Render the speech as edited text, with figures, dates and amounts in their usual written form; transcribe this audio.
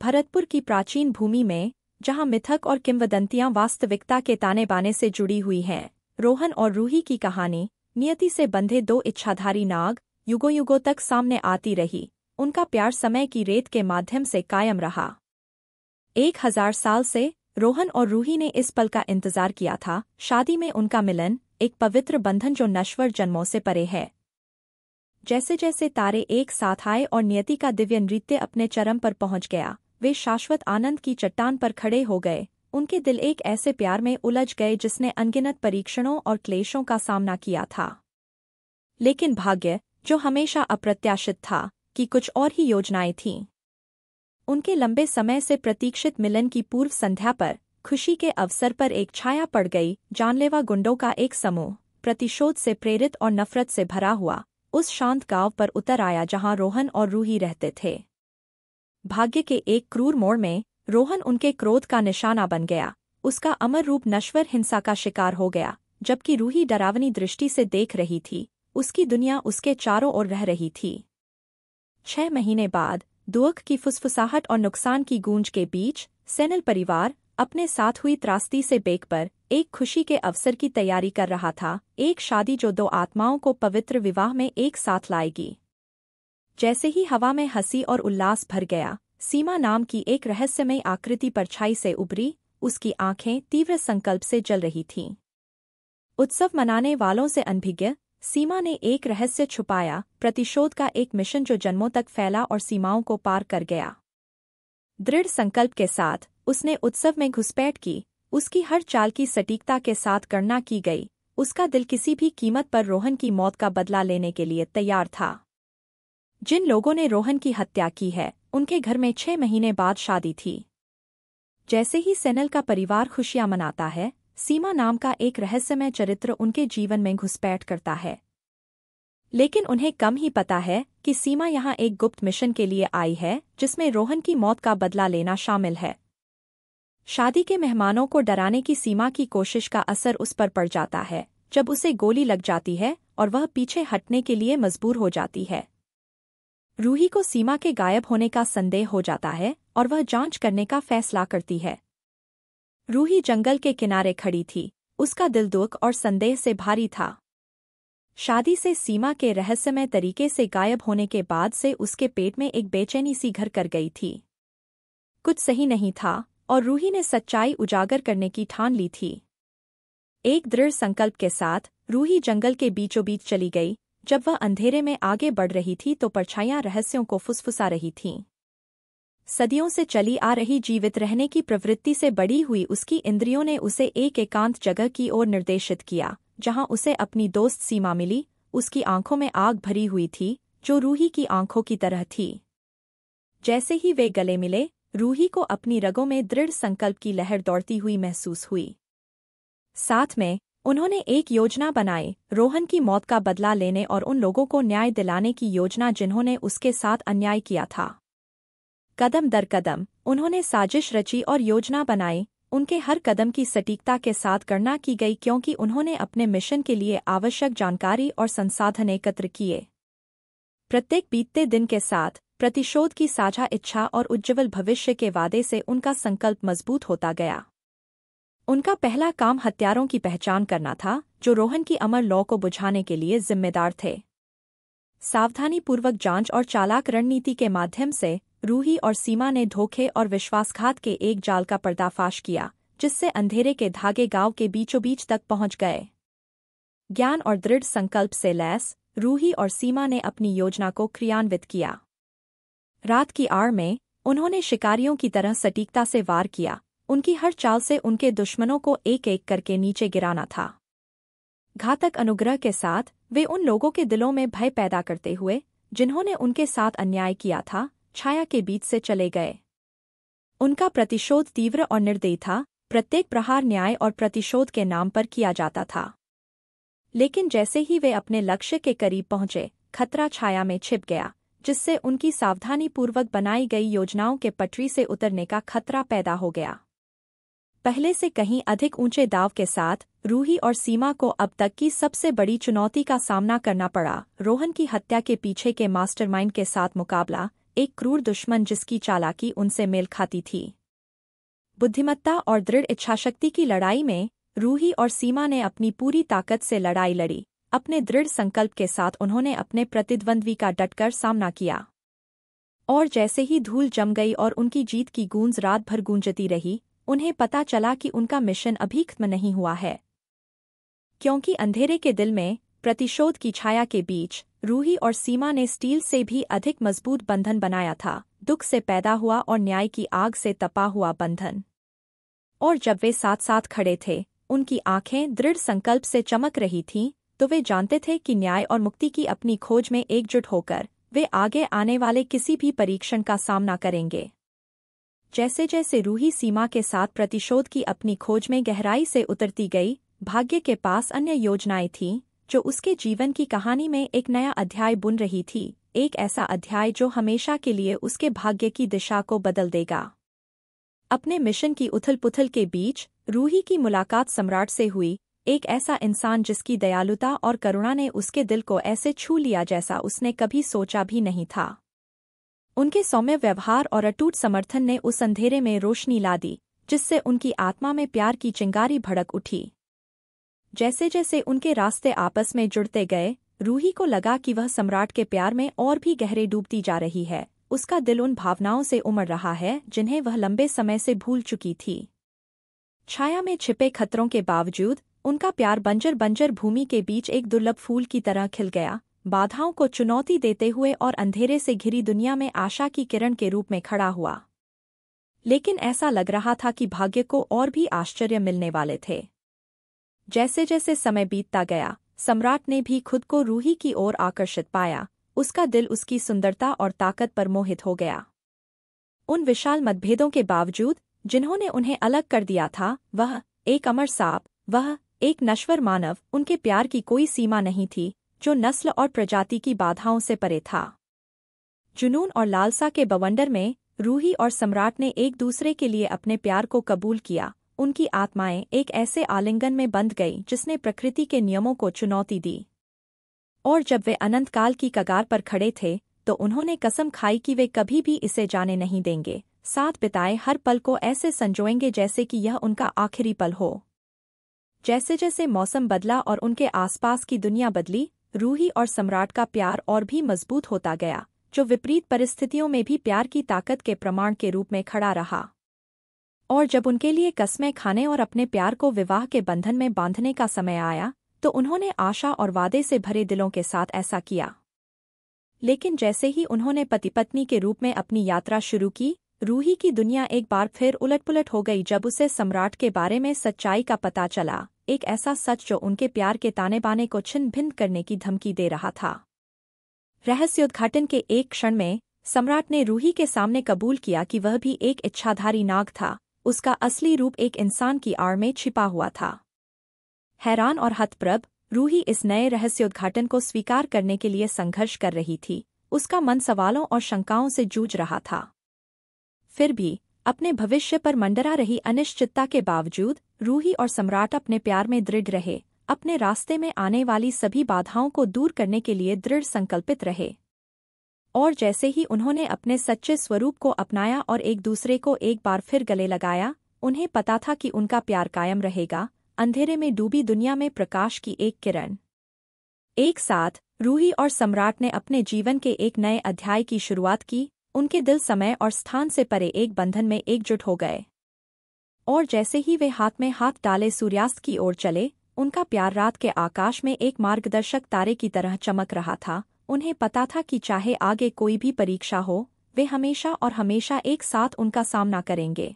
भरतपुर की प्राचीन भूमि में, जहां मिथक और किंवदंतियां वास्तविकता के ताने बाने से जुड़ी हुई हैं, रोहन और रूही की कहानी, नियति से बंधे दो इच्छाधारी नाग, युगों युगों तक सामने आती रही। उनका प्यार समय की रेत के माध्यम से कायम रहा। 1000 साल से रोहन और रूही ने इस पल का इंतजार किया था, शादी में उनका मिलन, एक पवित्र बंधन जो नश्वर जन्मों से परे है। जैसे जैसे तारे एक साथ आए और नियति का दिव्य नृत्य अपने चरम पर पहुंच गया, वे शाश्वत आनंद की चट्टान पर खड़े हो गए। उनके दिल एक ऐसे प्यार में उलझ गए जिसने अनगिनत परीक्षणों और क्लेशों का सामना किया था। लेकिन भाग्य, जो हमेशा अप्रत्याशित था, कि कुछ और ही योजनाएं थीं। उनके लंबे समय से प्रतीक्षित मिलन की पूर्व संध्या पर, खुशी के अवसर पर एक छाया पड़ गई। जानलेवा गुंडों का एक समूह, प्रतिशोध से प्रेरित और नफरत से भरा हुआ, उस शांत गांव पर उतर आया जहां रोहन और रूही रहते थे। भाग्य के एक क्रूर मोड़ में रोहन उनके क्रोध का निशाना बन गया। उसका अमर रूप नश्वर हिंसा का शिकार हो गया, जबकि रूही डरावनी दृष्टि से देख रही थी। उसकी दुनिया उसके चारों ओर रह रही थी। 6 महीने बाद, दुख की फुसफुसाहट और नुकसान की गूंज के बीच, सेनल परिवार अपने साथ हुई त्रासदी से बेक पर एक खुशी के अवसर की तैयारी कर रहा था। एक शादी जो दो आत्माओं को पवित्र विवाह में एक साथ लाएगी। जैसे ही हवा में हंसी और उल्लास भर गया, सीमा नाम की एक रहस्यमय आकृति परछाई से उभरी। उसकी आंखें तीव्र संकल्प से जल रही थीं। उत्सव मनाने वालों से अनभिज्ञ, सीमा ने एक रहस्य छुपाया, प्रतिशोध का एक मिशन जो जन्मों तक फैला और सीमाओं को पार कर गया। दृढ़ संकल्प के साथ उसने उत्सव में घुसपैठ की। उसकी हर चाल की सटीकता के साथ गणना की गई। उसका दिल किसी भी कीमत पर रोहन की मौत का बदला लेने के लिए तैयार था। जिन लोगों ने रोहन की हत्या की है, उनके घर में 6 महीने बाद शादी थी। जैसे ही सेनल का परिवार खुशियां मनाता है, सीमा नाम का एक रहस्यमय चरित्र उनके जीवन में घुसपैठ करता है। लेकिन उन्हें कम ही पता है कि सीमा यहाँ एक गुप्त मिशन के लिए आई है, जिसमें रोहन की मौत का बदला लेना शामिल है। शादी के मेहमानों को डराने की सीमा की कोशिश का असर उस पर पड़ जाता है, जब उसे गोली लग जाती है और वह पीछे हटने के लिए मजबूर हो जाती है। रूही को सीमा के गायब होने का संदेह हो जाता है और वह जांच करने का फैसला करती है। रूही जंगल के किनारे खड़ी थी। उसका दिल दुख और संदेह से भारी था। शादी से सीमा के रहस्यमय तरीके से गायब होने के बाद से उसके पेट में एक बेचैनी सी घर कर गई थी। कुछ सही नहीं था और रूही ने सच्चाई उजागर करने की ठान ली थी। एक दृढ़ संकल्प के साथ रूही जंगल के बीचों बीच चली गई। जब वह अंधेरे में आगे बढ़ रही थी तो परछाइयां रहस्यों को फुसफुसा रही थीं। सदियों से चली आ रही जीवित रहने की प्रवृत्ति से बड़ी हुई उसकी इंद्रियों ने उसे एक एकांत जगह की ओर निर्देशित किया, जहां उसे अपनी दोस्त सीमा मिली। उसकी आंखों में आग भरी हुई थी, जो रूही की आंखों की तरह थी। जैसे ही वे गले मिले, रूही को अपनी रगों में दृढ़ संकल्प की लहर दौड़ती हुई महसूस हुई। साथ में उन्होंने एक योजना बनाई, रोहन की मौत का बदला लेने और उन लोगों को न्याय दिलाने की योजना जिन्होंने उसके साथ अन्याय किया था। कदम दर कदम उन्होंने साजिश रची और योजना बनाई। उनके हर कदम की सटीकता के साथ गणना की गई, क्योंकि उन्होंने अपने मिशन के लिए आवश्यक जानकारी और संसाधन एकत्र किए। प्रत्येक बीतते दिन के साथ प्रतिशोध की साझा इच्छा और उज्ज्वल भविष्य के वादे से उनका संकल्प मजबूत होता गया। उनका पहला काम हत्यारों की पहचान करना था, जो रोहन की अमर लौ को बुझाने के लिए जिम्मेदार थे। सावधानीपूर्वक जांच और चालाक रणनीति के माध्यम से रूही और सीमा ने धोखे और विश्वासघात के एक जाल का पर्दाफाश किया, जिससे अंधेरे के धागे गांव के बीचों बीच तक पहुंच गए। ज्ञान और दृढ़ संकल्प से लैस रूही और सीमा ने अपनी योजना को क्रियान्वित किया। रात की आड़ में उन्होंने शिकारियों की तरह सटीकता से वार किया। उनकी हर चाल से उनके दुश्मनों को एक एक करके नीचे गिराना था। घातक अनुग्रह के साथ वे उन लोगों के दिलों में भय पैदा करते हुए, जिन्होंने उनके साथ अन्याय किया था, छाया के बीच से चले गए। उनका प्रतिशोध तीव्र और निर्दयी था। प्रत्येक प्रहार न्याय और प्रतिशोध के नाम पर किया जाता था। लेकिन जैसे ही वे अपने लक्ष्य के करीब पहुंचे, खतरा छाया में छिप गया, जिससे उनकी सावधानीपूर्वक बनाई गई योजनाओं के पटरी से उतरने का खतरा पैदा हो गया। पहले से कहीं अधिक ऊंचे दाव के साथ रूही और सीमा को अब तक की सबसे बड़ी चुनौती का सामना करना पड़ा, रोहन की हत्या के पीछे के मास्टरमाइंड के साथ मुकाबला। एक क्रूर दुश्मन जिसकी चालाकी उनसे मेल खाती थी। बुद्धिमत्ता और दृढ़ इच्छाशक्ति की लड़ाई में रूही और सीमा ने अपनी पूरी ताकत से लड़ाई लड़ी। अपने दृढ़ संकल्प के साथ उन्होंने अपने प्रतिद्वंद्वी का डटकर सामना किया। और जैसे ही धूल जम गई और उनकी जीत की गूंज रात भर गूंजती रही, उन्हें पता चला कि उनका मिशन अभी खत्म नहीं हुआ है। क्योंकि अंधेरे के दिल में प्रतिशोध की छाया के बीच रूही और सीमा ने स्टील से भी अधिक मजबूत बंधन बनाया था, दुख से पैदा हुआ और न्याय की आग से तपा हुआ बंधन। और जब वे साथ साथ खड़े थे, उनकी आंखें दृढ़ संकल्प से चमक रही थीं, तो वे जानते थे कि न्याय और मुक्ति की अपनी खोज में एकजुट होकर वे आगे आने वाले किसी भी परीक्षण का सामना करेंगे। जैसे जैसे रूही सीमा के साथ प्रतिशोध की अपनी खोज में गहराई से उतरती गई, भाग्य के पास अन्य योजनाएं थीं, जो उसके जीवन की कहानी में एक नया अध्याय बुन रही थी, एक ऐसा अध्याय जो हमेशा के लिए उसके भाग्य की दिशा को बदल देगा। अपने मिशन की उथल-पुथल के बीच रूही की मुलाकात सम्राट से हुई, एक ऐसा इंसान जिसकी दयालुता और करुणा ने उसके दिल को ऐसे छू लिया जैसा उसने कभी सोचा भी नहीं था। उनके सौम्य व्यवहार और अटूट समर्थन ने उस अंधेरे में रोशनी ला दी, जिससे उनकी आत्मा में प्यार की चिंगारी भड़क उठी। जैसे जैसे उनके रास्ते आपस में जुड़ते गए, रूही को लगा कि वह सम्राट के प्यार में और भी गहरे डूबती जा रही है। उसका दिल उन भावनाओं से उमड़ रहा है जिन्हें वह लंबे समय से भूल चुकी थी। छाया में छिपे खतरों के बावजूद उनका प्यार बंजर भूमि के बीच एक दुर्लभ फूल की तरह खिल गया, बाधाओं को चुनौती देते हुए और अंधेरे से घिरी दुनिया में आशा की किरण के रूप में खड़ा हुआ। लेकिन ऐसा लग रहा था कि भाग्य को और भी आश्चर्य मिलने वाले थे। जैसे जैसे समय बीतता गया, सम्राट ने भी खुद को रूही की ओर आकर्षित पाया। उसका दिल उसकी सुंदरता और ताकत पर मोहित हो गया। उन विशाल मतभेदों के बावजूद जिन्होंने उन्हें अलग कर दिया था, वह एक अमर सांप, वह एक नश्वर मानव, उनके प्यार की कोई सीमा नहीं थी, जो नस्ल और प्रजाति की बाधाओं से परे था। जुनून और लालसा के बवंडर में रूही और सम्राट ने एक दूसरे के लिए अपने प्यार को कबूल किया। उनकी आत्माएं एक ऐसे आलिंगन में बंध गई जिसने प्रकृति के नियमों को चुनौती दी। और जब वे अनंतकाल की कगार पर खड़े थे, तो उन्होंने कसम खाई कि वे कभी भी इसे जाने नहीं देंगे, साथ बिताए हर पल को ऐसे संजोएंगे जैसे कि यह उनका आखिरी पल हो। जैसे जैसे मौसम बदला और उनके आसपास की दुनिया बदली, रूही और सम्राट का प्यार और भी मजबूत होता गया, जो विपरीत परिस्थितियों में भी प्यार की ताकत के प्रमाण के रूप में खड़ा रहा। और जब उनके लिए कस्में खाने और अपने प्यार को विवाह के बंधन में बांधने का समय आया, तो उन्होंने आशा और वादे से भरे दिलों के साथ ऐसा किया। लेकिन जैसे ही उन्होंने पति पत्नी के रूप में अपनी यात्रा शुरू की, रूही की दुनिया एक बार फिर उलटपुलट हो गई जब उसे सम्राट के बारे में सच्चाई का पता चला, एक ऐसा सच जो उनके प्यार के ताने बाने को छिन्न भिन्न करने की धमकी दे रहा था। रहस्योद्घाटन के एक क्षण में सम्राट ने रूही के सामने कबूल किया कि वह भी एक इच्छाधारी नाग था। उसका असली रूप एक इंसान की आड़ में छिपा हुआ था। हैरान और हतप्रभ, रूही इस नए रहस्योद्घाटन को स्वीकार करने के लिए संघर्ष कर रही थी। उसका मन सवालों और शंकाओं से जूझ रहा था। फिर भी अपने भविष्य पर मंडरा रही अनिश्चितता के बावजूद रूही और सम्राट अपने प्यार में दृढ़ रहे, अपने रास्ते में आने वाली सभी बाधाओं को दूर करने के लिए दृढ़ संकल्पित रहे। और जैसे ही उन्होंने अपने सच्चे स्वरूप को अपनाया और एक दूसरे को एक बार फिर गले लगाया, उन्हें पता था कि उनका प्यार कायम रहेगा, अंधेरे में डूबी दुनिया में प्रकाश की एक किरण। एक साथ रूही और सम्राट ने अपने जीवन के एक नए अध्याय की शुरुआत की। उनके दिल समय और स्थान से परे एक बंधन में एकजुट हो गए। और जैसे ही वे हाथ में हाथ डाले सूर्यास्त की ओर चले, उनका प्यार रात के आकाश में एक मार्गदर्शक तारे की तरह चमक रहा था। उन्हें पता था कि चाहे आगे कोई भी परीक्षा हो, वे हमेशा और हमेशा एक साथ उनका सामना करेंगे।